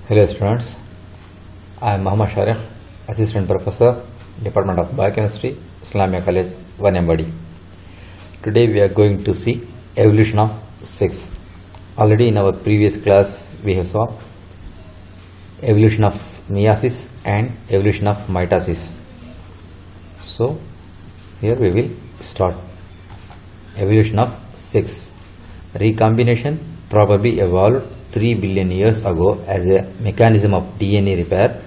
Hello students, I am Muhammad Sharif, Assistant Professor, Department of Biochemistry, Islamia College, Vanembadi. Today we are going to see evolution of sex. Already in our previous class we have saw evolution of meiosis and evolution of mitosis. So here we will start evolution of sex. Recombination probably evolved 3 billion years ago as a mechanism of DNA repair.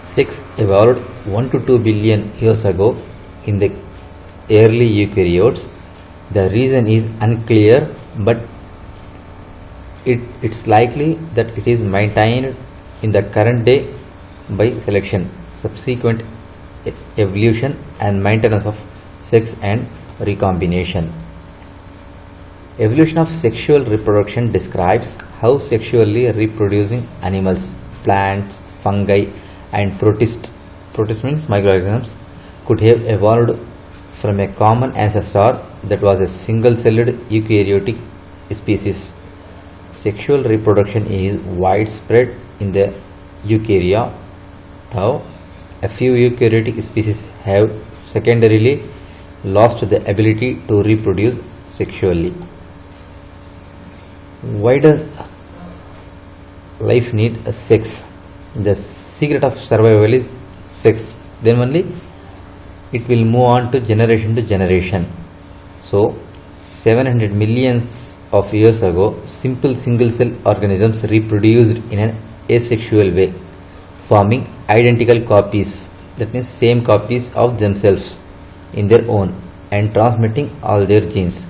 Sex evolved 1 to 2 billion years ago in the early eukaryotes. The reason is unclear, but it's likely that it is maintained in the current day by selection, subsequent evolution and maintenance of sex and recombination. Evolution of sexual reproduction describes how sexually reproducing animals, plants, fungi and protists means microorganisms could have evolved from a common ancestor that was a single-celled eukaryotic species. Sexual reproduction is widespread in the eukarya, though a few eukaryotic species have secondarily lost the ability to reproduce sexually. Why does life need a sex? The secret of survival is sex. Then only it will move on to generation. So 700 millions of years ago, simple single-cell organisms reproduced in an asexual way, forming identical copies, that means same copies of themselves in their own and transmitting all their genes.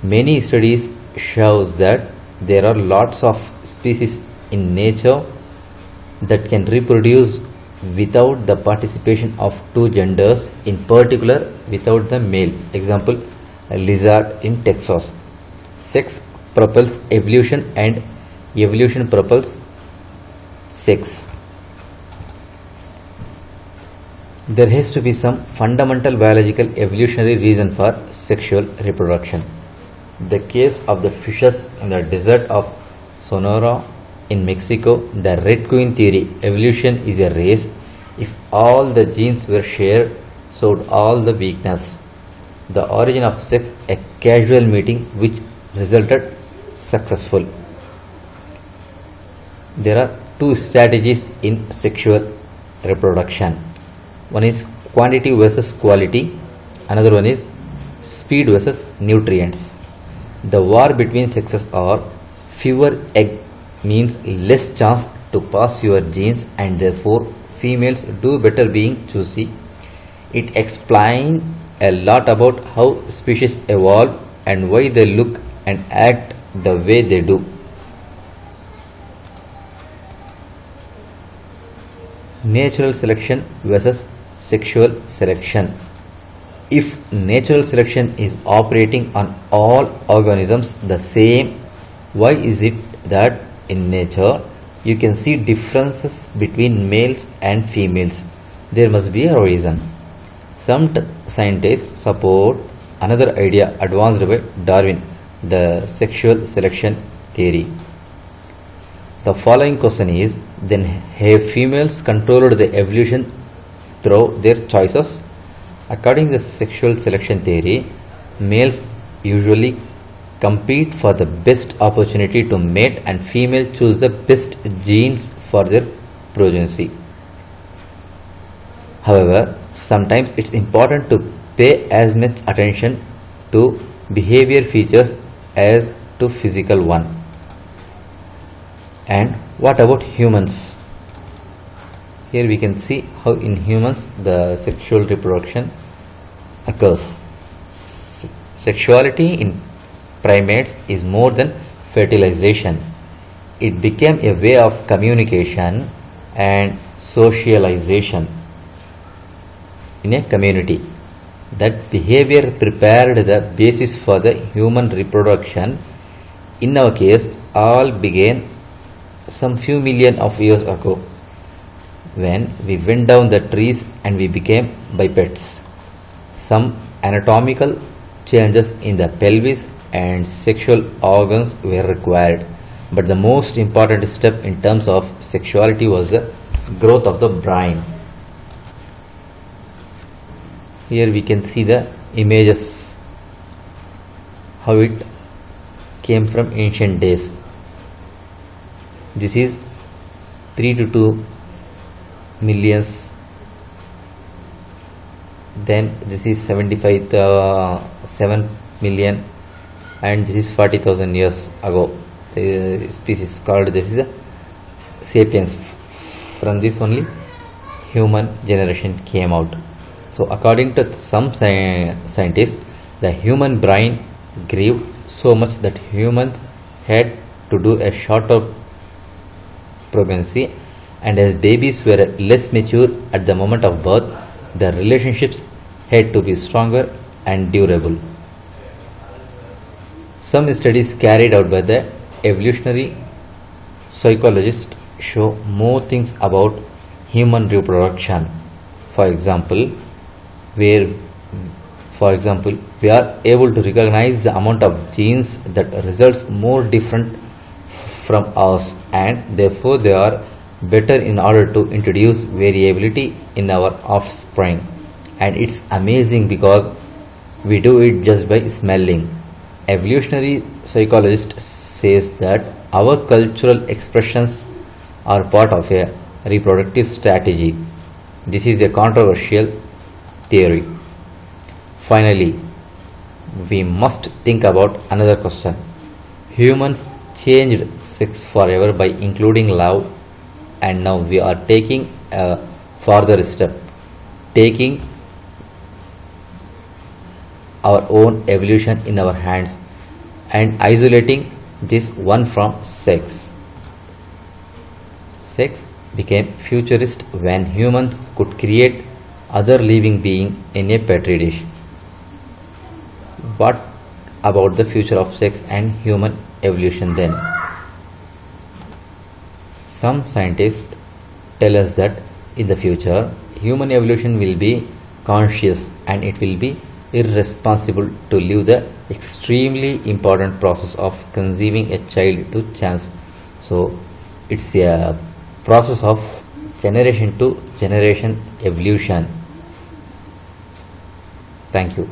Many studies shows that there are lots of species in nature that can reproduce without the participation of two genders, in particular without the male. Example, a lizard in Texas. Sex propels evolution and evolution propels sex. There has to be some fundamental biological evolutionary reason for sexual reproduction. The case of the fishes in the desert of Sonora in Mexico, the Red Queen theory, evolution is a race. If all the genes were shared, so would all the weakness. The origin of sex, a casual meeting which resulted successful. There are two strategies in sexual reproduction. One is quantity versus quality, another one is speed versus nutrients. The war between sexes are fewer egg means less chance to pass your genes and therefore females do better being choosy. It explains a lot about how species evolve and why they look and act the way they do. Natural selection versus sexual selection. If natural selection is operating on all organisms the same, why is it that in nature you can see differences between males and females? There must be a reason. Some scientists support another idea advanced by Darwin, the sexual selection theory. The following question is, then have females controlled the evolution through their choices? According to the sexual selection theory, males usually compete for the best opportunity to mate and females choose the best genes for their progeny. However, sometimes it's important to pay as much attention to behavior features as to physical one. And what about humans? Here we can see how in humans the sexual reproduction occurs. Sexuality in primates is more than fertilization. It became a way of communication and socialization in a community. That behavior prepared the basis for the human reproduction. In our case, all began some few million of years ago, when we went down the trees and we became bipeds. Some anatomical changes in the pelvis and sexual organs were required. but the most important step in terms of sexuality was the growth of the brain. Here we can see the images, how it came from ancient days. This is 3 to 2 millions, then this is 7 million, and this is 40,000 years ago. The species called, this is a sapiens. From this only human generation came out. So according to some scientists, the human brain grew so much that humans had to do a shorter pregnancy, and as babies were less mature at the moment of birth, the relationships had to be stronger and durable. Some studies carried out by the evolutionary psychologists show more things about human reproduction. For example, we are able to recognize the amount of genes that results more different from us, and therefore they are better in order to introduce variability in our offspring. And it's amazing because we do it just by smelling. Evolutionary psychologist says that our cultural expressions are part of a reproductive strategy. This is a controversial theory. Finally, we must think about another question. Humans changed sex forever by including love, and now we are taking a further step, taking our own evolution in our hands and isolating this one from sex. Sex became futurist when humans could create other living being in a petri dish. What about the future of sex and human evolution then? Some scientists tell us that in the future, human evolution will be conscious and it will be irresponsible to leave the extremely important process of conceiving a child to chance. So it's a process of generation to generation evolution. Thank you.